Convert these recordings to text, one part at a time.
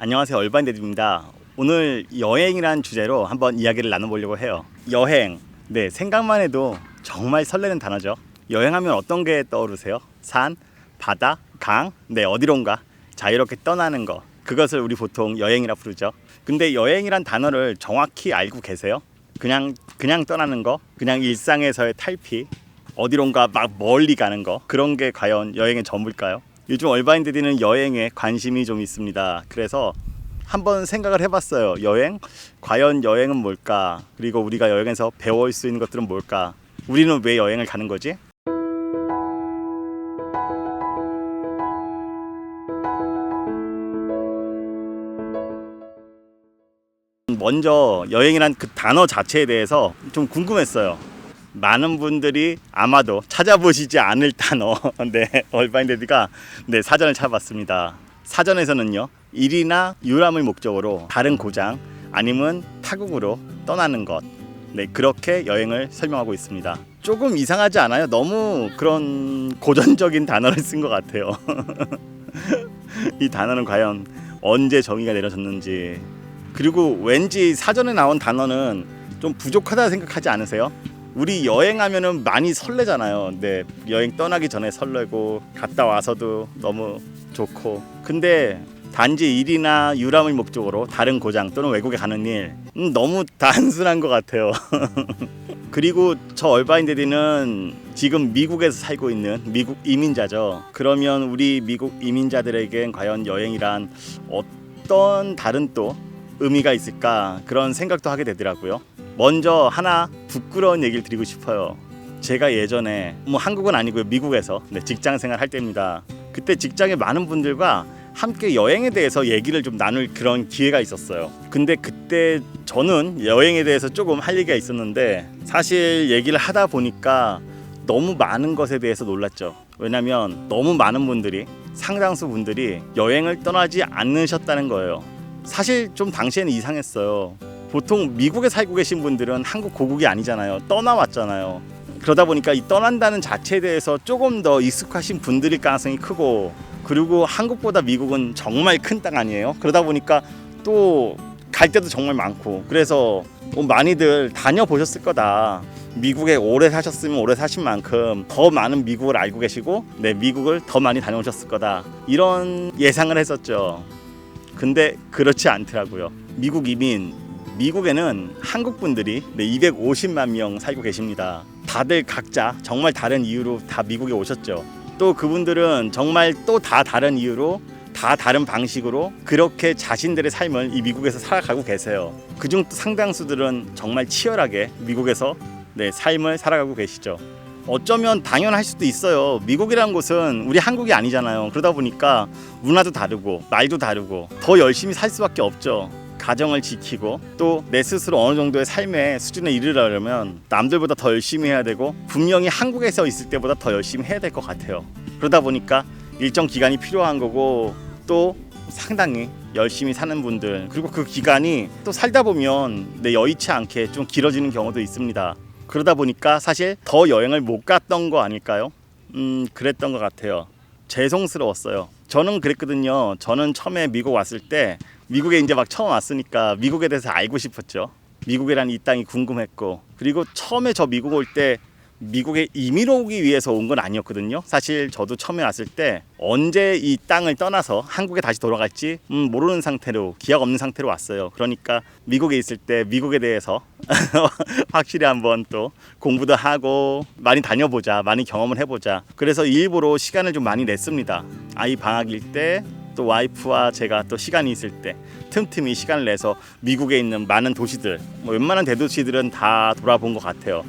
안녕하세요. 얼반데드입니다. 오늘 여행이란 주제로 한번 이야기를 나눠보려고 해요. 여행, 네, 생각만 해도 정말 설레는 단어죠. 여행하면 어떤 게 떠오르세요? 산, 바다, 강, 네, 어디론가 자유롭게 떠나는 거. 그것을 우리 보통 여행이라 부르죠. 근데 여행이란 단어를 정확히 알고 계세요? 그냥 떠나는 거, 그냥 일상에서의 탈피, 어디론가 막 멀리 가는 거, 그런 게 과연 여행의 전부일까요? 요즘 얼바인들이는 여행에 관심이 좀 있습니다. 그래서 한번 생각을 해봤어요. 여행? 과연 여행은 뭘까? 그리고 우리가 여행에서 배울 수 있는 것들은 뭘까? 우리는 왜 여행을 가는 거지? 먼저 여행이란 그 단어 자체에 대해서 좀 궁금했어요. 많은 분들이 아마도 찾아보시지 않을 단어. 네, 얼바인데드가 네, 사전을 찾아봤습니다. 사전에서는요, 일이나 유람을 목적으로 다른 고장 아니면 타국으로 떠나는 것, 네, 그렇게 여행을 설명하고 있습니다. 조금 이상하지 않아요? 너무 그런 고전적인 단어를 쓴 것 같아요. 이 단어는 과연 언제 정의가 내려졌는지, 그리고 왠지 사전에 나온 단어는 좀 부족하다 생각하지 않으세요? 우리 여행하면은 많이 설레잖아요. 네, 여행 떠나기 전에 설레고 갔다 와서도 너무 좋고. 근데 단지 일이나 유람을 목적으로 다른 고장 또는 외국에 가는 일, 너무 단순한 것 같아요. 그리고 저 얼바인데드는 지금 미국에서 살고 있는 미국 이민자죠. 그러면 우리 미국 이민자들에겐 과연 여행이란 어떤 다른 또 의미가 있을까, 그런 생각도 하게 되더라고요. 먼저 하나 부끄러운 얘기를 드리고 싶어요. 제가 예전에 한국은 아니고요, 미국에서 직장 생활 할 때입니다. 그때 직장에 많은 분들과 함께 여행에 대해서 얘기를 좀 나눌 그런 기회가 있었어요. 근데 그때 저는 여행에 대해서 조금 할 얘기가 있었는데, 사실 얘기를 하다 보니까 너무 많은 것에 대해서 놀랐죠. 왜냐면 너무 많은 분들이, 상당수 분들이 여행을 떠나지 않으셨다는 거예요. 사실 좀 당시에는 이상했어요. 보통 미국에 살고 계신 분들은 한국 고국이 아니잖아요. 떠나왔잖아요. 그러다 보니까 이 떠난다는 자체에 대해서 조금 더 익숙하신 분들일 가능성이 크고, 그리고 한국보다 미국은 정말 큰 땅 아니에요. 그러다 보니까 또 갈 데도 정말 많고, 그래서 많이들 다녀보셨을 거다. 미국에 오래 사셨으면 오래 사신 만큼 더 많은 미국을 알고 계시고, 네, 미국을 더 많이 다녀오셨을 거다, 이런 예상을 했었죠. 근데 그렇지 않더라고요. 미국 이민, 미국에는 한국 분들이 250만 명 살고 계십니다. 다들 각자 정말 다른 이유로 다 미국에 오셨죠. 또 그분들은 정말 또 다 다른 이유로, 다 다른 방식으로 그렇게 자신들의 삶을 이 미국에서 살아가고 계세요. 그중 또 상당수들은 정말 치열하게 미국에서 삶을 살아가고 계시죠. 어쩌면 당연할 수도 있어요. 미국이라는 곳은 우리 한국이 아니잖아요. 그러다 보니까 문화도 다르고 말도 다르고 더 열심히 살 수밖에 없죠. 가정을 지키고 또 내 스스로 어느 정도의 삶의 수준에 이르려면 남들보다 더 열심히 해야 되고, 분명히 한국에서 있을 때보다 더 열심히 해야 될 것 같아요. 그러다 보니까 일정 기간이 필요한 거고, 또 상당히 열심히 사는 분들, 그리고 그 기간이 또 살다 보면 여의치 않게 좀 길어지는 경우도 있습니다. 그러다 보니까 사실 더 여행을 못 갔던 거 아닐까요? 그랬던 것 같아요. 죄송스러웠어요. 저는 그랬거든요. 저는 처음에 미국 왔을 때, 미국에 이제 막 처음 왔으니까 미국에 대해서 알고 싶었죠. 미국이란 이 땅이 궁금했고, 그리고 처음에 저 미국 올 때 미국에 이민 오기 위해서 온 건 아니었거든요. 사실 저도 처음에 왔을 때 언제 이 땅을 떠나서 한국에 다시 돌아갈지 모르는 상태로, 기억 없는 상태로 왔어요. 그러니까 미국에 있을 때 미국에 대해서 확실히 한번 또 공부도 하고 많이 다녀보자, 많이 경험을 해보자. 그래서 일부러 시간을 좀 많이 냈습니다. 아이 방학일 때, 또 와이프와 제가 또 시간이 있을 때 틈틈이 시간을 내서 미국에 있는 많은 도시들, 웬만한 대도시들은 다 돌아본 것 같아요.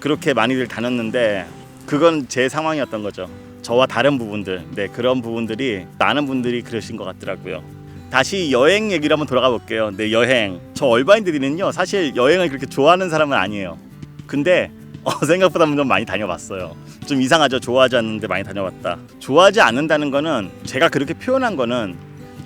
그렇게 많이들 다녔는데 그건 제 상황이었던 거죠. 저와 다른 부분들, 그런 부분들이 많은 분들이 그러신 것 같더라고요. 다시 여행 얘기를 한번 돌아가 볼게요. 여행, 저 얼바인들이는요, 사실 여행을 그렇게 좋아하는 사람은 아니에요. 근데 생각보다 좀 많이 다녀봤어요. 좀 이상하죠. 좋아하지 않는데 많이 다녀봤다. 좋아하지 않는다는 거는, 제가 그렇게 표현한 거는,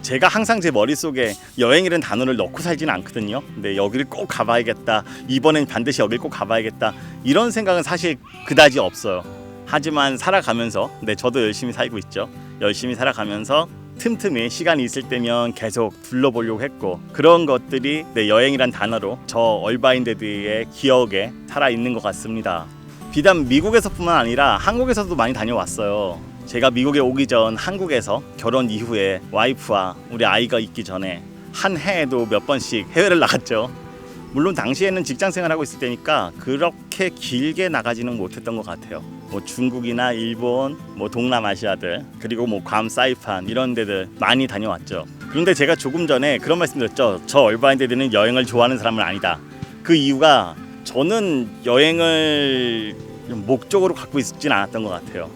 제가 항상 제 머릿속에 여행이라는 단어를 넣고 살지는 않거든요. 근데 여기를 꼭 가봐야겠다, 이번엔 반드시 여길 꼭 가봐야겠다, 이런 생각은 사실 그다지 없어요. 하지만 살아가면서 저도 열심히 살고 있죠. 열심히 살아가면서 틈틈이 시간이 있을 때면 계속 둘러보려고 했고, 그런 것들이 여행이란 단어로 저 얼바인데드의 기억에 살아있는 것 같습니다. 비단 미국에서뿐만 아니라 한국에서도 많이 다녀왔어요. 제가 미국에 오기 전 한국에서 결혼 이후에 와이프와 우리 아이가 있기 전에 한 해에도 몇 번씩 해외를 나갔죠. 물론 당시에는 직장 생활하고 있을 때니까 그렇게 길게 나가지는 못했던 것 같아요. 뭐 중국이나 일본, 뭐 동남아시아들, 그리고 뭐 괌, 사이판 이런 데들 많이 다녀왔죠. 그런데 제가 조금 전에 그런 말씀드렸죠. 저 얼바인데드는 여행을 좋아하는 사람은 아니다. 그 이유가 저는 여행을 목적으로 갖고 있진 않았던 것 같아요.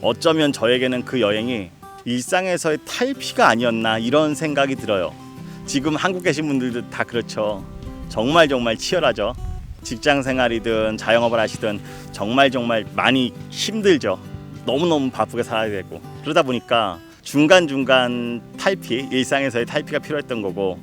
어쩌면 저에게는 그 여행이 일상에서의 탈피가 아니었나 이런 생각이 들어요. 지금 한국 계신 분들도 다 그렇죠. 정말 치열하죠. 직장 생활이든 자영업을 하시든 정말 많이 힘들죠. 너무너무 바쁘게 살아야 되고, 그러다 보니까 중간중간 탈피, 일상에서의 탈피가 필요했던 거고,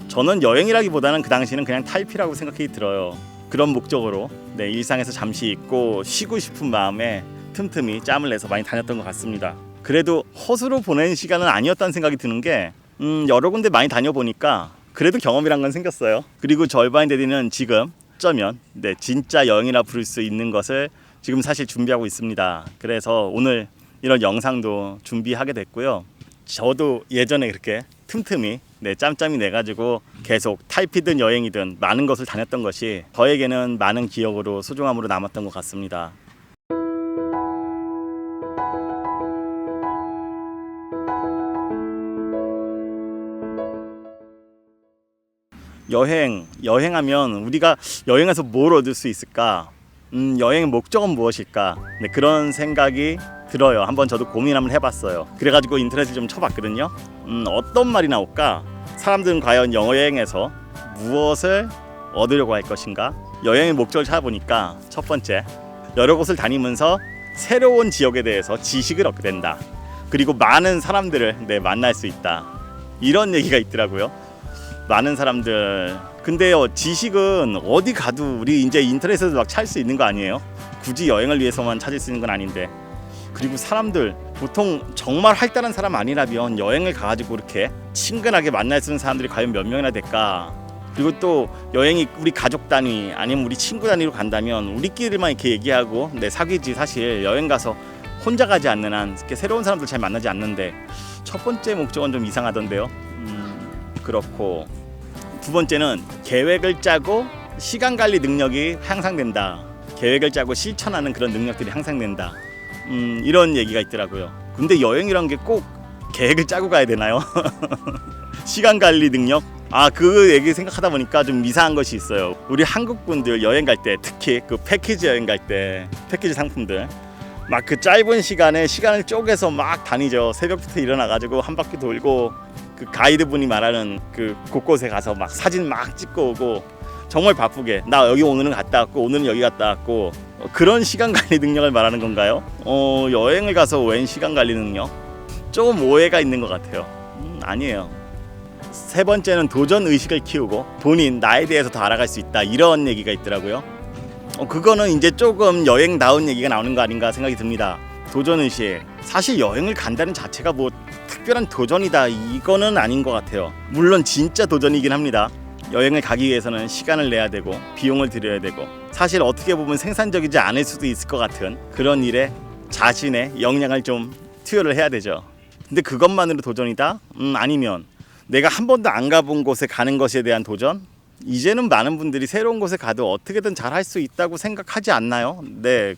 저는 여행이라기보다는 그 당시는 그냥 탈피라고 생각이 들어요. 그런 목적으로 일상에서 잠시 있고 쉬고 싶은 마음에 틈틈이 짬을 내서 많이 다녔던 것 같습니다. 그래도 헛으로 보낸 시간은 아니었다는 생각이 드는 게 여러 군데 많이 다녀보니까 그래도 경험이란 건 생겼어요. 그리고 저 얼바인데드는 지금 어쩌면 진짜 여행이라 부를 수 있는 것을 지금 사실 준비하고 있습니다. 그래서 오늘 이런 영상도 준비하게 됐고요. 저도 예전에 그렇게 틈틈이 짬짬이 내가지고 계속 탈피든 여행이든 많은 것을 다녔던 것이 저에게는 많은 기억으로 소중함으로 남았던 것 같습니다. 여행하면 우리가 여행에서 뭘 얻을 수 있을까? 여행의 목적은 무엇일까? 그런 생각이 들어요. 한번 저도 고민 한번 해봤어요. 그래가지고 인터넷을 좀 쳐봤거든요. 어떤 말이 나올까? 사람들은 과연 여행에서 무엇을 얻으려고 할 것인가? 여행의 목적을 찾아보니까 첫 번째, 여러 곳을 다니면서 새로운 지역에 대해서 지식을 얻게 된다. 그리고 많은 사람들을 만날 수 있다. 이런 얘기가 있더라고요. 많은 사람들. 근데요, 지식은 어디 가도 우리 이제 인터넷에서 막 찾을 수 있는 거 아니에요? 굳이 여행을 위해서만 찾을 수 있는 건 아닌데. 그리고 사람들 보통 정말 활달한 사람 아니라면 여행을 가가지고 이렇게 친근하게 만날 수 있는 사람들이 과연 몇 명이나 될까? 그리고 또 여행이 우리 가족 단위 아니면 우리 친구 단위로 간다면 우리끼리만 이렇게 얘기하고 사귀지, 사실 여행 가서 혼자 가지 않는 한 이렇게 새로운 사람들 잘 만나지 않는데, 첫 번째 목적은 좀 이상하던데요. 그렇고, 두 번째는 계획을 짜고 시간 관리 능력이 향상된다. 계획을 짜고 실천하는 그런 능력들이 향상된다. 이런 얘기가 있더라고요. 근데 여행이란 게 꼭 계획을 짜고 가야 되나요? 시간 관리 능력? 그 얘기 생각하다 보니까 좀 이상한 것이 있어요. 우리 한국 분들 여행 갈 때, 특히 그 패키지 여행 갈 때 패키지 상품들 막 그 짧은 시간에 시간을 쪼개서 막 다니죠. 새벽부터 일어나가지고 한 바퀴 돌고, 그 가이드분이 말하는 그 곳곳에 가서 막 사진 막 찍고 오고, 정말 바쁘게 나 여기 오늘은 갔다 왔고 오늘은 여기 갔다 왔고, 그런 시간 관리 능력을 말하는 건가요? 여행을 가서 웬 시간 관리 능력? 조금 오해가 있는 것 같아요. 아니에요. 세 번째는 도전 의식을 키우고 본인 나에 대해서 더 알아갈 수 있다. 이런 얘기가 있더라고요. 그거는 이제 조금 여행다운 얘기가 나오는 거 아닌가 생각이 듭니다. 도전 의식. 사실 여행을 간다는 자체가 뭐 특별한 도전이다, 이거는 아닌 것 같아요. 물론 진짜 도전이긴 합니다. 여행을 가기 위해서는 시간을 내야 되고 비용을 들여야 되고, 사실 어떻게 보면 생산적이지 않을 수도 있을 것 같은 그런 일에 자신의 역량을 좀 투여를 해야 되죠. 근데 그것만으로 도전이다? 아니면 내가 한 번도 안 가본 곳에 가는 것에 대한 도전? 이제는 많은 분들이 새로운 곳에 가도 어떻게든 잘 할 수 있다고 생각하지 않나요?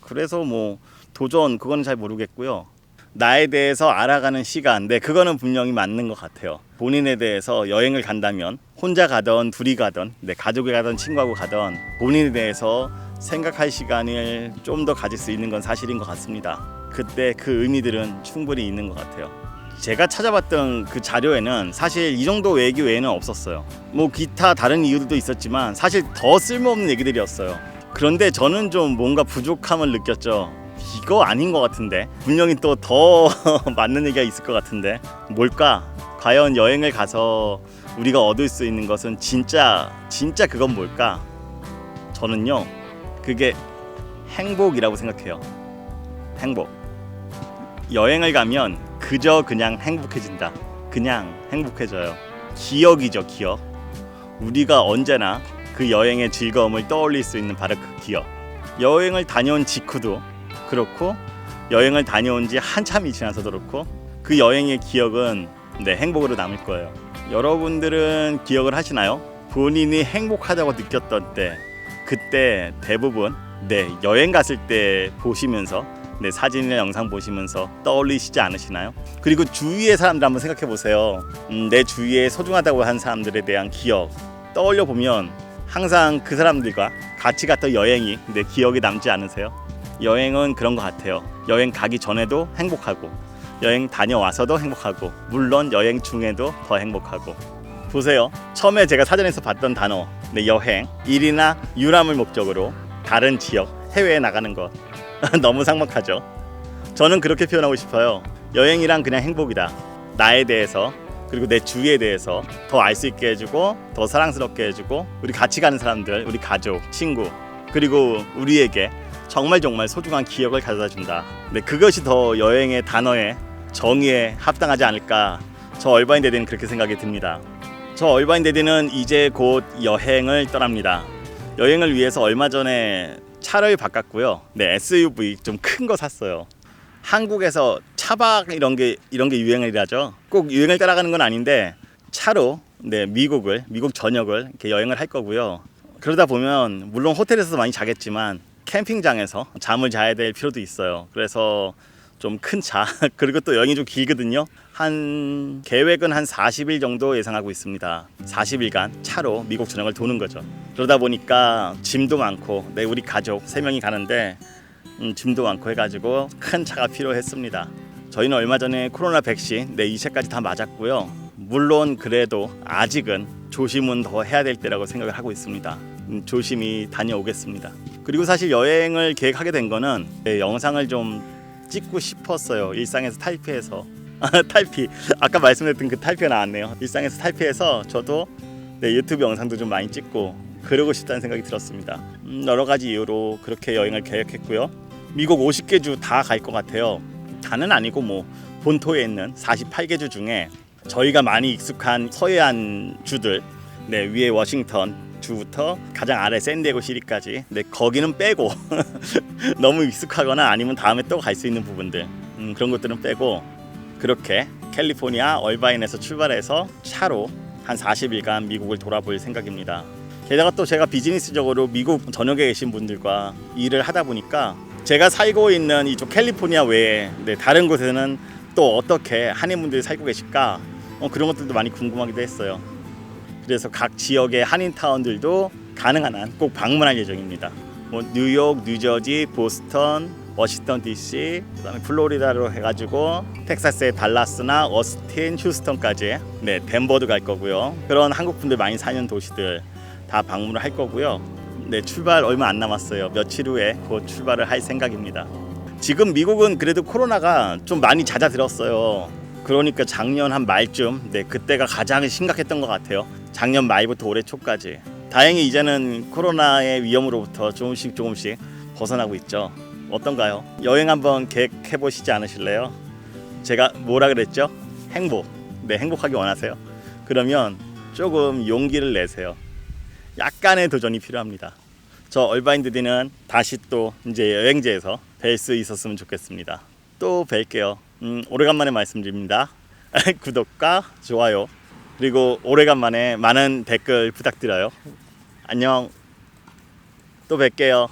그래서 뭐 도전, 그거는 잘 모르겠고요. 나에 대해서 알아가는 시간, 그거는 분명히 맞는 것 같아요. 본인에 대해서 여행을 간다면 혼자 가던 둘이 가던 가족이 가던 친구하고 가던 본인에 대해서 생각할 시간을 좀 더 가질 수 있는 건 사실인 것 같습니다. 그때 그 의미들은 충분히 있는 것 같아요. 제가 찾아봤던 그 자료에는 사실 이 정도 얘기 외에는 없었어요. 뭐 기타 다른 이유들도 있었지만 사실 더 쓸모없는 얘기들이었어요. 그런데 저는 좀 뭔가 부족함을 느꼈죠. 이거 아닌 것 같은데, 분명히 또 더 맞는 얘기가 있을 것 같은데, 뭘까? 과연 여행을 가서 우리가 얻을 수 있는 것은 진짜 그건 뭘까? 저는요, 그게 행복이라고 생각해요. 행복. 여행을 가면 그저 그냥 행복해진다. 그냥 행복해져요. 기억이죠, 기억. 우리가 언제나 그 여행의 즐거움을 떠올릴 수 있는 바로 그 기억. 여행을 다녀온 직후도 그렇고 여행을 다녀온 지 한참이 지나서도 그렇고 그 여행의 기억은 행복으로 남을 거예요. 여러분들은 기억을 하시나요? 본인이 행복하다고 느꼈던 때, 그때 대부분 여행 갔을 때 보시면서 사진이나 영상 보시면서 떠올리시지 않으시나요? 그리고 주위의 사람들 한번 생각해 보세요. 내 주위에 소중하다고 한 사람들에 대한 기억 떠올려 보면 항상 그 사람들과 같이 갔던 여행이 내 기억에 남지 않으세요? 여행은 그런 것 같아요. 여행 가기 전에도 행복하고 여행 다녀와서도 행복하고 물론 여행 중에도 더 행복하고. 보세요. 처음에 제가 사전에서 봤던 단어 여행, 일이나 유람을 목적으로 다른 지역, 해외에 나가는 것 너무 삭막하죠. 저는 그렇게 표현하고 싶어요. 여행이란 그냥 행복이다. 나에 대해서 그리고 내 주위에 대해서 더 알 수 있게 해주고 더 사랑스럽게 해주고 우리 같이 가는 사람들, 우리 가족, 친구 그리고 우리에게 정말 소중한 기억을 가져다 준다. 그것이 더 여행의 단어의 정의에 합당하지 않을까. 저 얼바인 데디는 그렇게 생각이 듭니다. 저 얼바인 데디는 이제 곧 여행을 떠납니다. 여행을 위해서 얼마 전에 차를 바꿨고요. SUV 좀 큰 거 샀어요. 한국에서 차박 이런 게 유행이라죠. 꼭 유행을 따라가는 건 아닌데 차로 미국 전역을 이렇게 여행을 할 거고요. 그러다 보면 물론 호텔에서도 많이 자겠지만 캠핑장에서 잠을 자야 될 필요도 있어요. 그래서 좀 큰 차 그리고 또 여행이 좀 길거든요. 계획은 한 40일 정도 예상하고 있습니다. 40일간 차로 미국 전역을 도는 거죠. 그러다 보니까 짐도 많고 우리 가족 3명이 가는데 짐도 많고 해가지고 큰 차가 필요했습니다. 저희는 얼마 전에 코로나 백신 2차까지 다 맞았고요. 물론 그래도 아직은 조심은 더 해야 될 때라고 생각을 하고 있습니다. 조심히 다녀오겠습니다. 그리고 사실 여행을 계획하게 된 거는 영상을 좀 찍고 싶었어요. 일상에서 탈피해서 탈피 아까 말씀드렸던 그 탈피가 나왔네요. 일상에서 탈피해서 저도 유튜브 영상도 좀 많이 찍고 그러고 싶다는 생각이 들었습니다. 여러 가지 이유로 그렇게 여행을 계획했고요. 미국 50개 주 다 갈 것 같아요. 다는 아니고 본토에 있는 48개 주 중에 저희가 많이 익숙한 서해안 주들 위에 워싱턴 주부터 가장 아래 샌디에고 시리까지 거기는 빼고 너무 익숙하거나 아니면 다음에 또 갈 수 있는 부분들 그런 것들은 빼고 그렇게 캘리포니아 얼바인에서 출발해서 차로 한 40일간 미국을 돌아볼 생각입니다. 게다가 또 제가 비즈니스적으로 미국 전역에 계신 분들과 일을 하다 보니까 제가 살고 있는 이쪽 캘리포니아 외에 다른 곳에는 또 어떻게 한인분들이 살고 계실까 그런 것들도 많이 궁금하기도 했어요. 그래서 각 지역의 한인타운들도 가능한 한 꼭 방문할 예정입니다. 뉴욕, 뉴저지, 보스턴, 워싱턴 DC, 그다음에 플로리다로 해가지고 텍사스의 달라스나 어스틴, 휴스턴까지 덴버도 갈 거고요. 그런 한국분들 많이 사는 도시들 다 방문을 할 거고요. 출발 얼마 안 남았어요. 며칠 후에 곧 출발을 할 생각입니다. 지금 미국은 그래도 코로나가 좀 많이 잦아들었어요. 그러니까 작년 한 말쯤 그때가 가장 심각했던 것 같아요. 작년 말부터 올해 초까지. 다행히 이제는 코로나의 위험으로부터 조금씩 벗어나고 있죠. 어떤가요? 여행 한번 계획해 보시지 않으실래요? 제가 뭐라 그랬죠? 행복. 행복하기 원하세요? 그러면 조금 용기를 내세요. 약간의 도전이 필요합니다. 저 얼바인 데디는 다시 또 이제 여행지에서 뵐 수 있었으면 좋겠습니다. 또 뵐게요. 오래간만에 말씀드립니다. 구독과 좋아요 그리고 오래간만에 많은 댓글 부탁드려요. 안녕. 또 뵐게요.